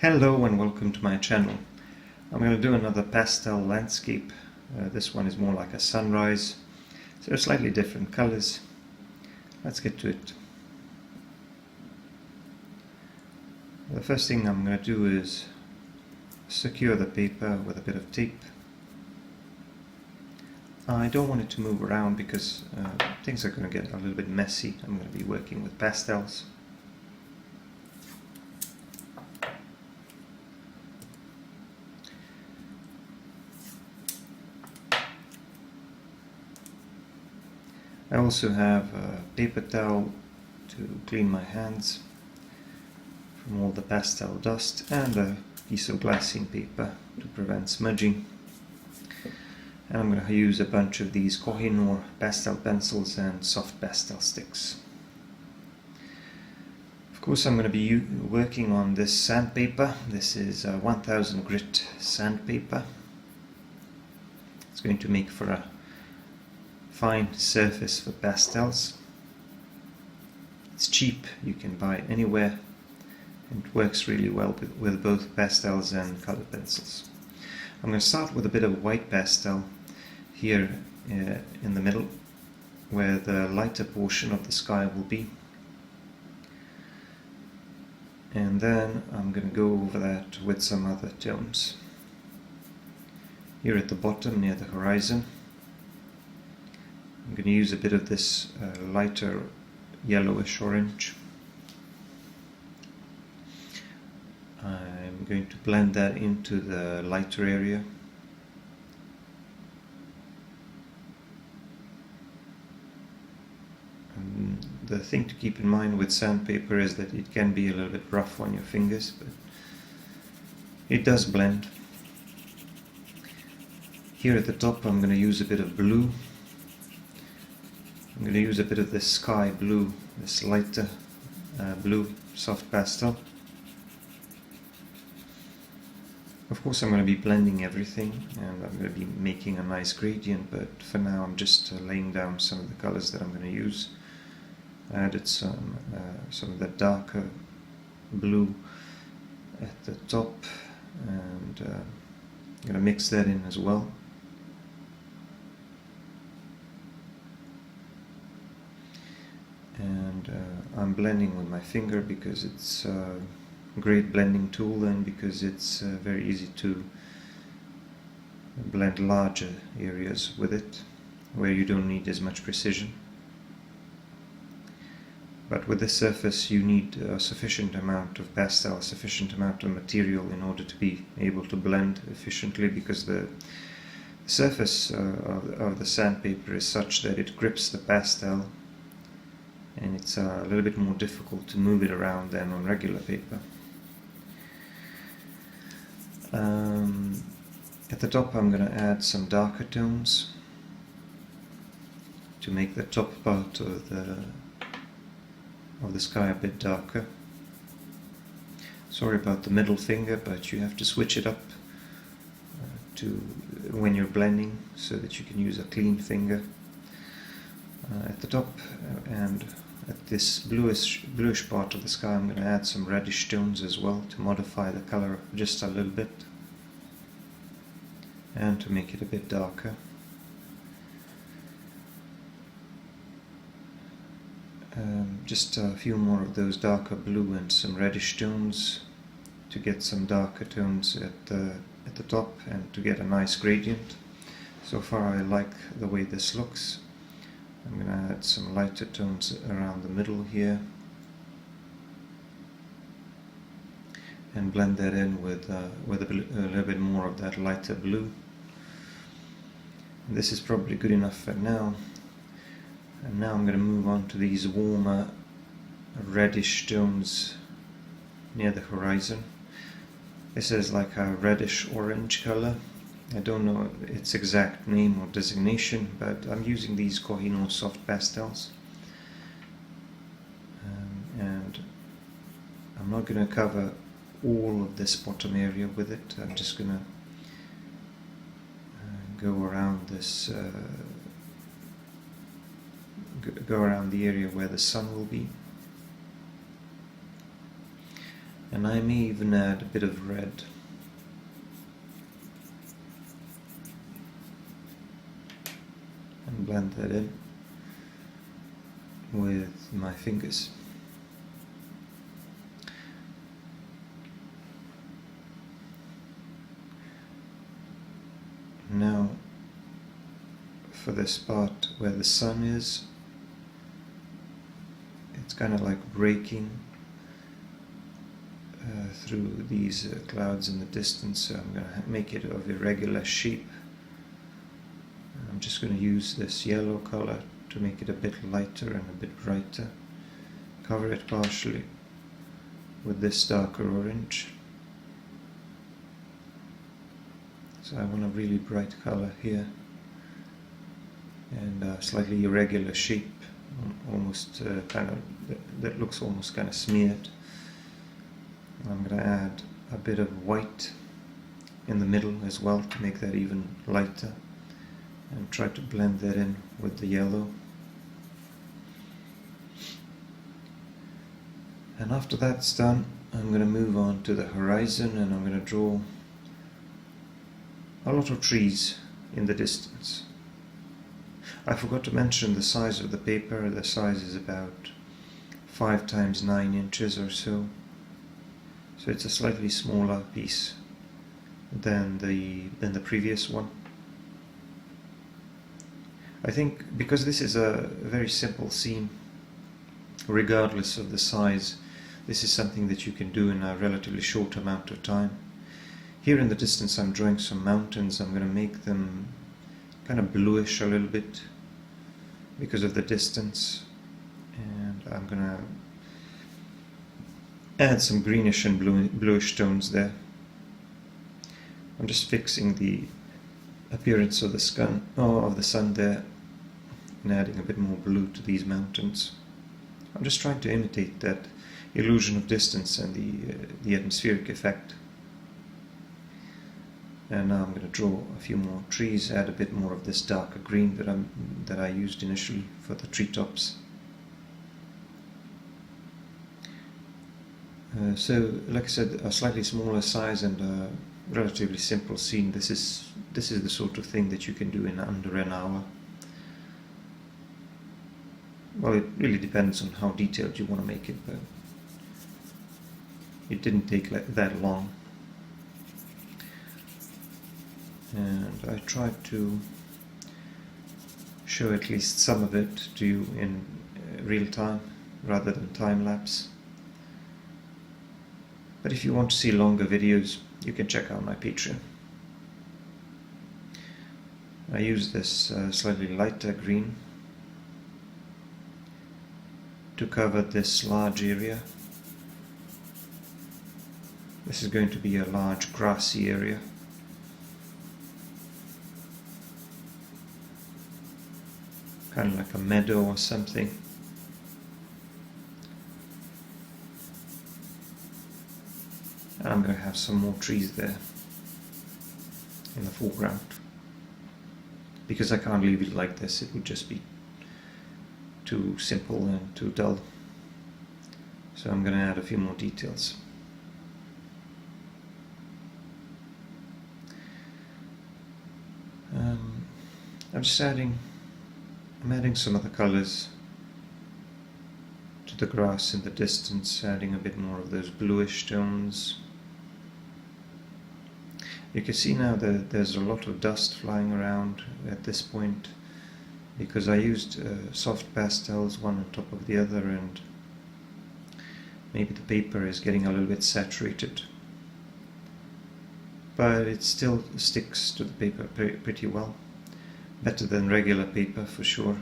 Hello and welcome to my channel. I'm going to do another pastel landscape. This one is more like a sunrise, so slightly different colors. Let's get to it. The first thing I'm going to do is secure the paper with a bit of tape. I don't want it to move around because things are going to get a little bit messy. I'm going to be working with pastels. I also have a paper towel to clean my hands from all the pastel dust and a piece of glassine paper to prevent smudging. And I'm going to use a bunch of these Kohinoor pastel pencils and soft pastel sticks. Of course, I'm going to be working on this sandpaper. This is a 1000 grit sandpaper. It's going to make for a fine surface for pastels. It's cheap, you can buy it anywhere, and it works really well with both pastels and color pencils. I'm going to start with a bit of white pastel here in the middle, where the lighter portion of the sky will be, and then I'm going to go over that with some other tones. Here at the bottom near the horizon, I'm going to use a bit of this lighter yellowish orange. I'm going to blend that into the lighter area. And the thing to keep in mind with sandpaper is that it can be a little bit rough on your fingers, but it does blend. Here at the top I'm going to use a bit of blue. I'm going to use a bit of this sky blue, this lighter blue soft pastel. Of course I'm going to be blending everything and I'm going to be making a nice gradient, but for now I'm just laying down some of the colors that I'm going to use. I added some of the darker blue at the top, and I'm going to mix that in as well. And I'm blending with my finger because it's a great blending tool, and because it's very easy to blend larger areas with it where you don't need as much precision. But with this surface you need a sufficient amount of pastel, a sufficient amount of material in order to be able to blend efficiently, because the surface of the sandpaper is such that it grips the pastel, and it's a little bit more difficult to move it around than on regular paper. At the top I'm going to add some darker tones to make the top part of the sky a bit darker. Sorry about the middle finger, but you have to switch it up to when you're blending so that you can use a clean finger. At the top and at this bluish part of the sky I'm going to add some reddish tones as well to modify the color just a little bit and to make it a bit darker. Just a few more of those darker blue and some reddish tones to get some darker tones at the top and to get a nice gradient. So far I like the way this looks. I'm going to add some lighter tones around the middle here and blend that in with a little bit more of that lighter blue. And this is probably good enough for now. And now I'm going to move on to these warmer reddish tones near the horizon. This is like a reddish orange color. I don't know its exact name or designation, but I'm using these Kohinoor soft pastels. And I'm not going to cover all of this bottom area with it. I'm just going to go around this, go around the area where the sun will be. And I may even add a bit of red. And blend that in with my fingers. Now for this part where the sun is, it's kind of like breaking through these clouds in the distance, so I'm going to make it of irregular shape. I'm just going to use this yellow color to make it a bit lighter and a bit brighter. Cover it partially with this darker orange. So I want a really bright color here, and a slightly irregular shape, almost that looks almost kind of smeared. I'm going to add a bit of white in the middle as well to make that even lighter, and try to blend that in with the yellow. And after that's done, I'm going to move on to the horizon, and I'm going to draw a lot of trees in the distance. I forgot to mention the size of the paper. The size is about 5 times 9 inches or so. So it's a slightly smaller piece than the previous one. I think because this is a very simple scene, regardless of the size, this is something that you can do in a relatively short amount of time. Here in the distance I'm drawing some mountains. I'm going to make them kind of bluish a little bit because of the distance, and I'm going to add some greenish and bluish tones there. I'm just fixing the appearance of the sun there, and adding a bit more blue to these mountains. I'm just trying to imitate that illusion of distance and the atmospheric effect. And now I'm going to draw a few more trees, add a bit more of this darker green that I used initially for the treetops. So, like I said, a slightly smaller size and a relatively simple scene. This is the sort of thing that you can do in under an hour. Well, it really depends on how detailed you want to make it, but it didn't take that long. And I tried to show at least some of it to you in real time rather than time-lapse. But if you want to see longer videos, you can check out my Patreon. I use this slightly lighter green to cover this large area. This is going to be a large grassy area. Kind of like a meadow or something. And I'm going to have some more trees there in the foreground. Because I can't leave it like this, it would just be too simple and too dull. So I'm going to add a few more details. I'm adding some other colors to the grass in the distance, adding a bit more of those bluish tones. You can see now that there's a lot of dust flying around at this point because I used soft pastels one on top of the other, and maybe the paper is getting a little bit saturated, but it still sticks to the paper pretty well. Better than regular paper for sure.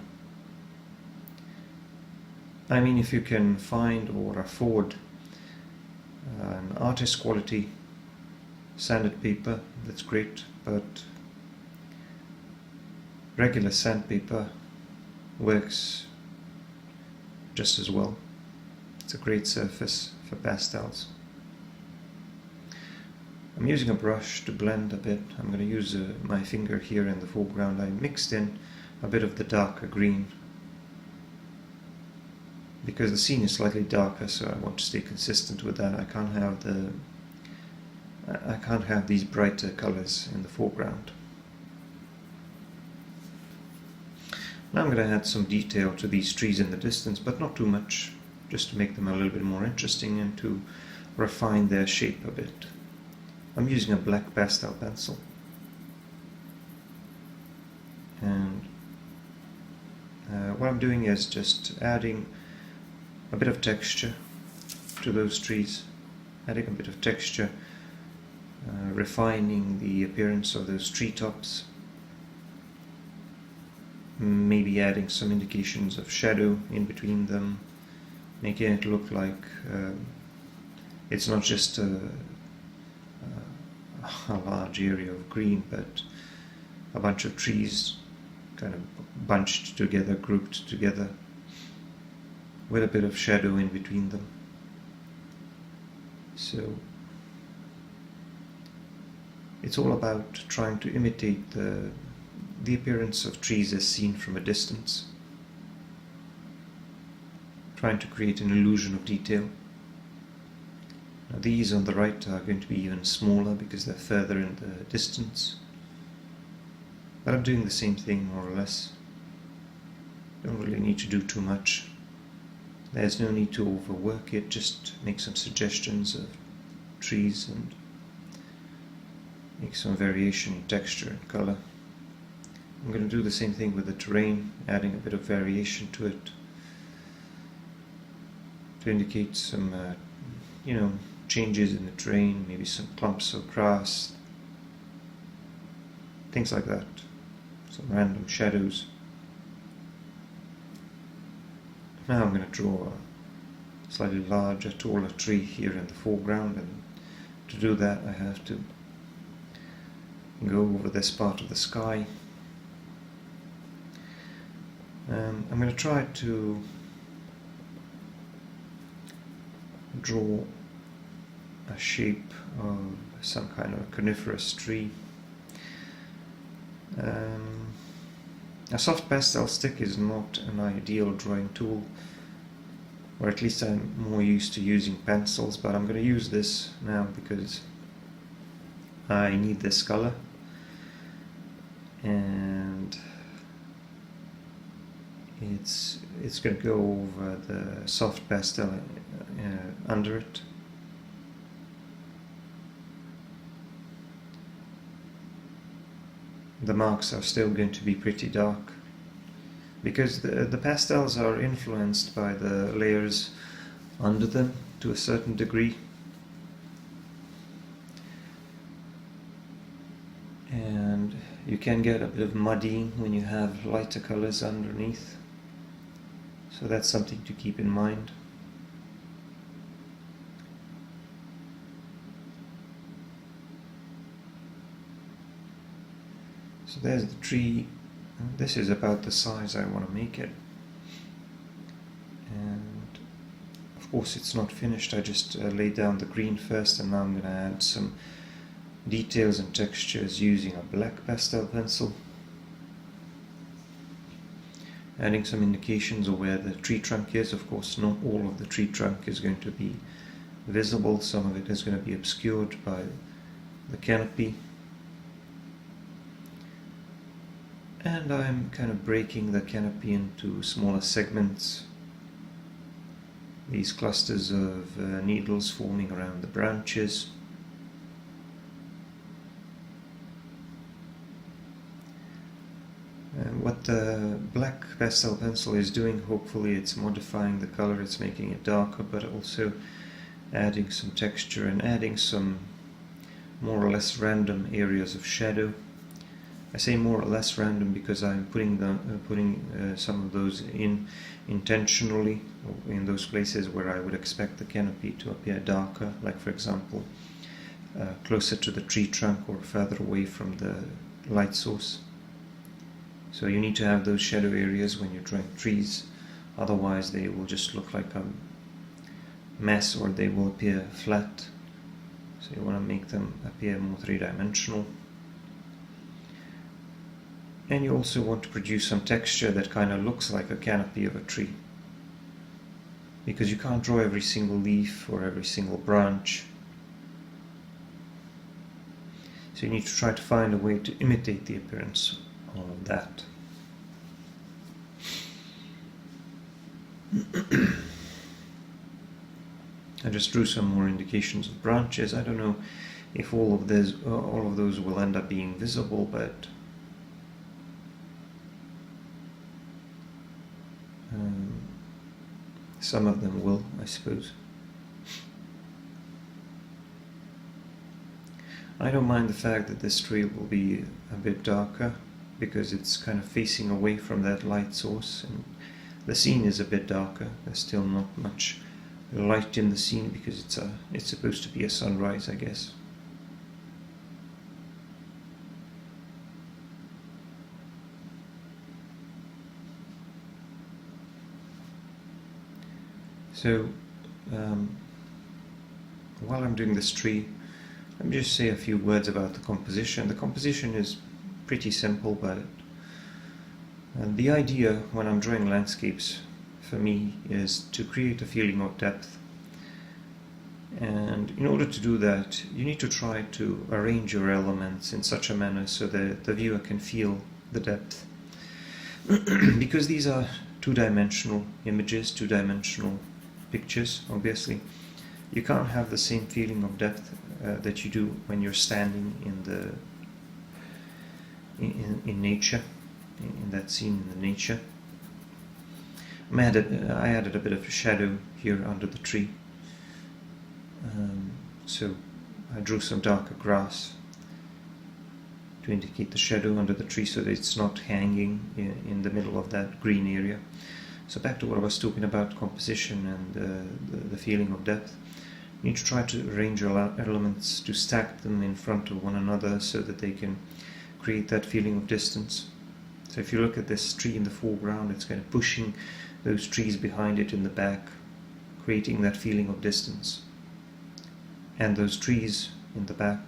I mean, if you can find or afford an artist quality sanded paper, that's great, but regular sandpaper works just as well. It's a great surface for pastels. I'm using a brush to blend a bit. I'm going to use my finger here in the foreground. I mixed in a bit of the darker green because the scene is slightly darker, so I want to stay consistent with that. I can't have these brighter colors in the foreground. Now I'm going to add some detail to these trees in the distance, but not too much, just to make them a little bit more interesting and to refine their shape a bit. I'm using a black pastel pencil, and what I'm doing is just adding a bit of texture to those trees, adding a bit of texture, refining the appearance of those treetops, maybe adding some indications of shadow in between them, making it look like it's not just a large area of green, but a bunch of trees kind of bunched together, grouped together, with a bit of shadow in between them. So it's all about trying to imitate the appearance of trees as seen from a distance, trying to create an illusion of detail. Now these on the right are going to be even smaller because they're further in the distance, but I'm doing the same thing more or less. Don't really need to do too much. There's no need to overwork it, just make some suggestions of trees and make some variation in texture and color. I'm going to do the same thing with the terrain, adding a bit of variation to it to indicate some changes in the terrain, maybe some clumps of grass, things like that, some random shadows. Now I'm going to draw a slightly larger, taller tree here in the foreground, and to do that I have to go over this part of the sky. I'm going to try to draw a shape of some kind of a coniferous tree. A soft pastel stick is not an ideal drawing tool, or at least I'm more used to using pencils, but I'm going to use this now because I need this color, and it's going to go over the soft pastel under it. The marks are still going to be pretty dark because the pastels are influenced by the layers under them to a certain degree, and you can get a bit of muddying when you have lighter colors underneath, so that's something to keep in mind. So there's the tree. This is about the size I want to make it, and of course it's not finished. I just laid down the green first, and now I'm going to add some details and textures using a black pastel pencil, adding some indications of where the tree trunk is. Of course not all of the tree trunk is going to be visible, some of it is going to be obscured by the canopy. And I'm kind of breaking the canopy into smaller segments, these clusters of needles forming around the branches. And what the black pastel pencil is doing, hopefully it's modifying the color, it's making it darker, but also adding some texture and adding some more or less random areas of shadow. I say more or less random because I'm putting some of those in intentionally in those places where I would expect the canopy to appear darker, like for example closer to the tree trunk or further away from the light source. So you need to have those shadow areas when you're drawing trees, otherwise they will just look like a mess, or they will appear flat. So you want to make them appear more three-dimensional. And you also want to produce some texture that kind of looks like a canopy of a tree. because you can't draw every single leaf or every single branch. So you need to try to find a way to imitate the appearance of that. I just drew some more indications of branches. I don't know if all of those will end up being visible, but some of them will, I suppose. I don't mind the fact that this tree will be a bit darker, because it's kind of facing away from that light source, and the scene is a bit darker. There's still not much light in the scene because it's supposed to be a sunrise, I guess. So while I'm doing this tree, let me just say a few words about the composition. The composition is pretty simple, but the idea when I'm drawing landscapes for me is to create a feeling of depth. And in order to do that, you need to try to arrange your elements in such a manner so that the viewer can feel the depth. Because these are two-dimensional images, two-dimensional pictures, obviously. You can't have the same feeling of depth that you do when you're standing in nature, in that scene in the nature. I added a bit of shadow here under the tree. So I drew some darker grass to indicate the shadow under the tree so that it's not hanging in the middle of that green area. So back to what I was talking about, composition and the feeling of depth. You need to try to arrange your elements, to stack them in front of one another so that they can create that feeling of distance. So if you look at this tree in the foreground, it's kind of pushing those trees behind it in the back, creating that feeling of distance. And those trees in the back,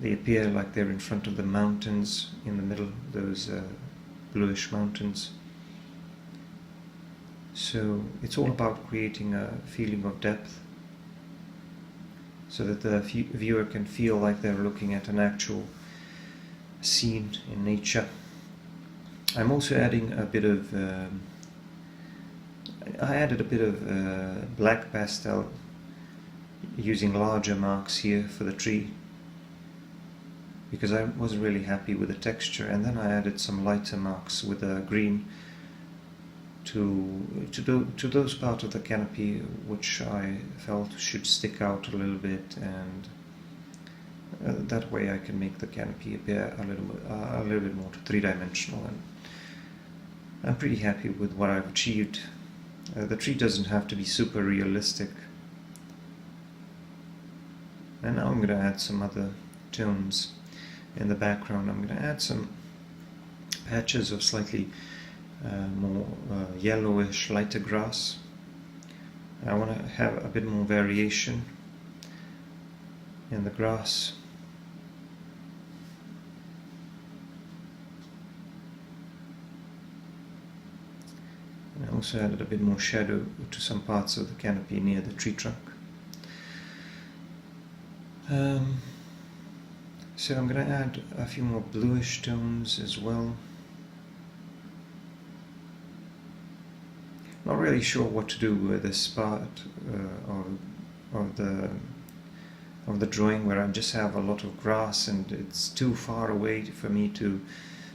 they appear like they're in front of the mountains in the middle, those bluish mountains. So it's all about creating a feeling of depth so that the viewer can feel like they're looking at an actual scene in nature. I'm also adding a bit of I added a bit of black pastel using larger marks here for the tree because I wasn't really happy with the texture, and then I added some lighter marks with green to those parts of the canopy which I felt should stick out a little bit, and that way I can make the canopy appear a little bit more three-dimensional. And I'm pretty happy with what I've achieved. The tree doesn't have to be super realistic. And now I'm going to add some other tones in the background. I'm going to add some patches of slightly more yellowish, lighter grass. I want to have a bit more variation in the grass. I also added a bit more shadow to some parts of the canopy near the tree trunk. So I'm going to add a few more bluish tones as well. Not really sure what to do with this part of the drawing where I just have a lot of grass and it's too far away for me to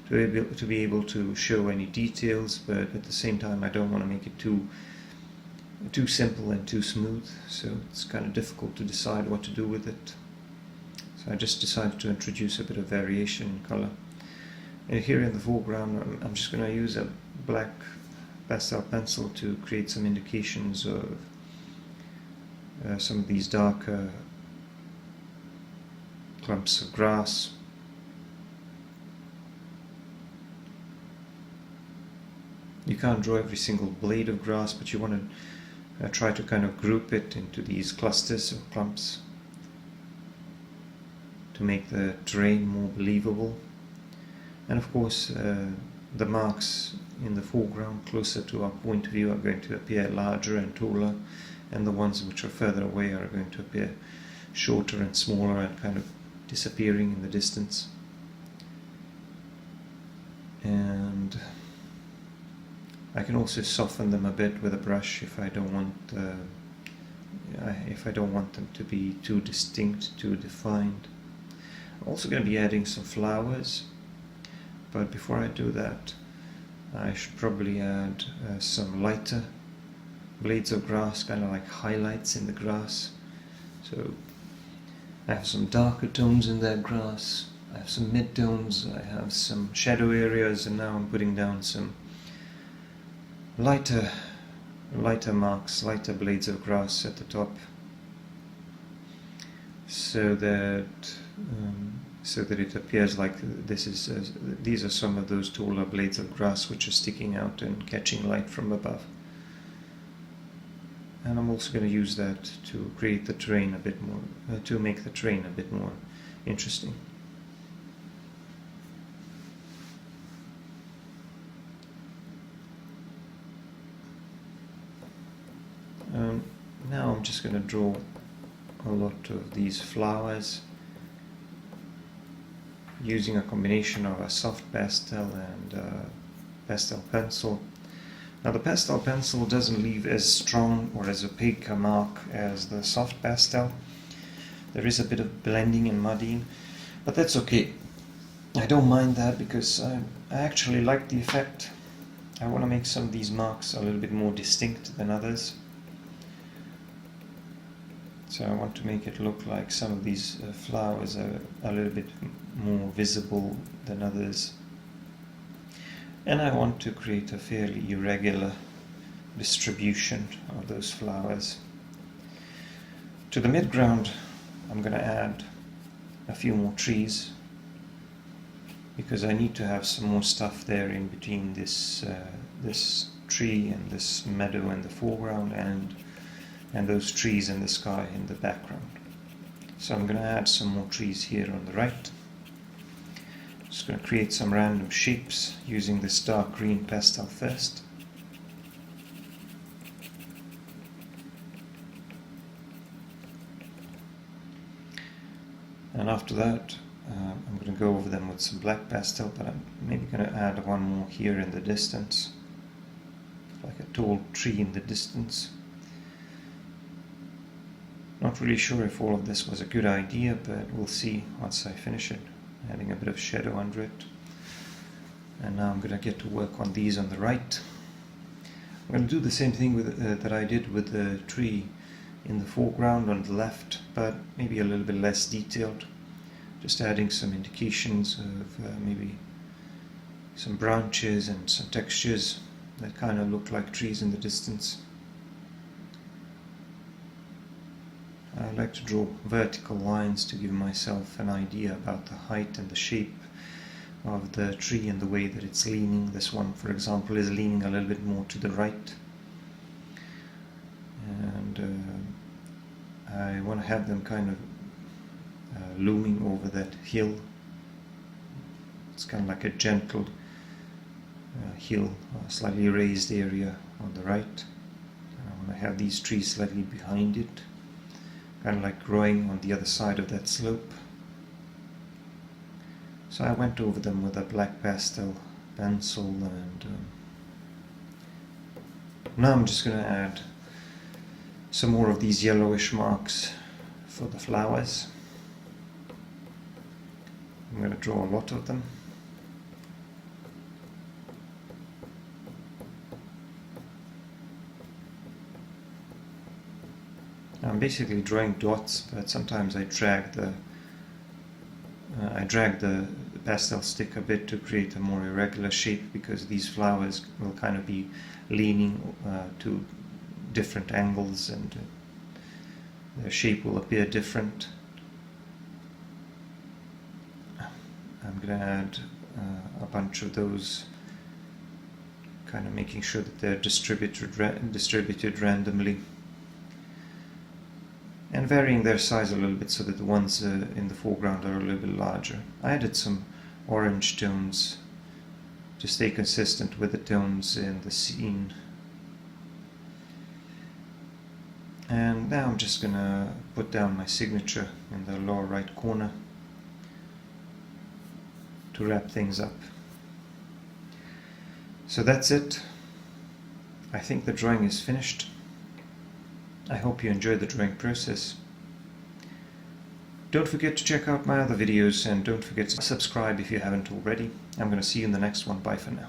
be able to show any details, but at the same time I don't want to make it too simple and too smooth, so it's kind of difficult to decide what to do with it. So I just decided to introduce a bit of variation in color. And here in the foreground I'm just going to use a black pastel pencil to create some indications of some of these darker clumps of grass. You can't draw every single blade of grass, but you want to try to kind of group it into these clusters of clumps to make the terrain more believable. And of course the marks in the foreground, closer to our point of view, are going to appear larger and taller, and the ones which are further away are going to appear shorter and smaller and kind of disappearing in the distance. And I can also soften them a bit with a brush if I don't want them to be too distinct, too defined. I'm also going to be adding some flowers, but before I do that, I should probably add some lighter blades of grass, kind of like highlights in the grass. So I have some darker tones in that grass, I have some mid-tones, I have some shadow areas, and now I'm putting down some lighter marks, lighter blades of grass at the top, so that it appears like these are some of those taller blades of grass which are sticking out and catching light from above. And I'm also going to use that to create the terrain a bit more, to make the terrain a bit more interesting. Now I'm just going to draw a lot of these flowers using a combination of a soft pastel and pastel pencil. Now the pastel pencil doesn't leave as strong or as opaque a mark as the soft pastel. There is a bit of blending and muddying, but that's okay. I don't mind that because I actually like the effect. I want to make some of these marks a little bit more distinct than others. So I want to make it look like some of these flowers are a little bit more visible than others. And I want to create a fairly irregular distribution of those flowers. To the midground, I'm going to add a few more trees, because I need to have some more stuff there in between this tree and this meadow in the foreground and those trees in the sky in the background. So I'm going to add some more trees here on the right. Just going to create some random shapes using this dark green pastel first. And after that, I'm going to go over them with some black pastel, but I'm maybe going to add one more here in the distance, like a tall tree in the distance. Not really sure if all of this was a good idea, but we'll see once I finish it, adding a bit of shadow under it. And now I'm going to get to work on these on the right. I'm going to do the same thing with that I did with the tree in the foreground on the left, but maybe a little bit less detailed. Just adding some indications of maybe some branches and some textures that kind of look like trees in the distance. I like to draw vertical lines to give myself an idea about the height and the shape of the tree and the way that it's leaning. This one, for example, is leaning a little bit more to the right. And I want to have them kind of looming over that hill. It's kind of like a gentle hill, a slightly raised area on the right. And I want to have these trees slightly behind it, kind of like growing on the other side of that slope. So I went over them with a black pastel pencil, and now I'm just going to add some more of these yellowish marks for the flowers. I'm going to draw a lot of them. I'm basically drawing dots, but sometimes I drag the pastel stick a bit to create a more irregular shape, because these flowers will kind of be leaning to different angles, and their shape will appear different. I'm going to add a bunch of those, kind of making sure that they're distributed randomly, and varying their size a little bit so that the ones in the foreground are a little bit larger. I added some orange tones to stay consistent with the tones in the scene. And now I'm just gonna put down my signature in the lower right corner to wrap things up. So that's it. I think the drawing is finished. I hope you enjoyed the drawing process. Don't forget to check out my other videos, and don't forget to subscribe if you haven't already. I'm going to see you in the next one. Bye for now.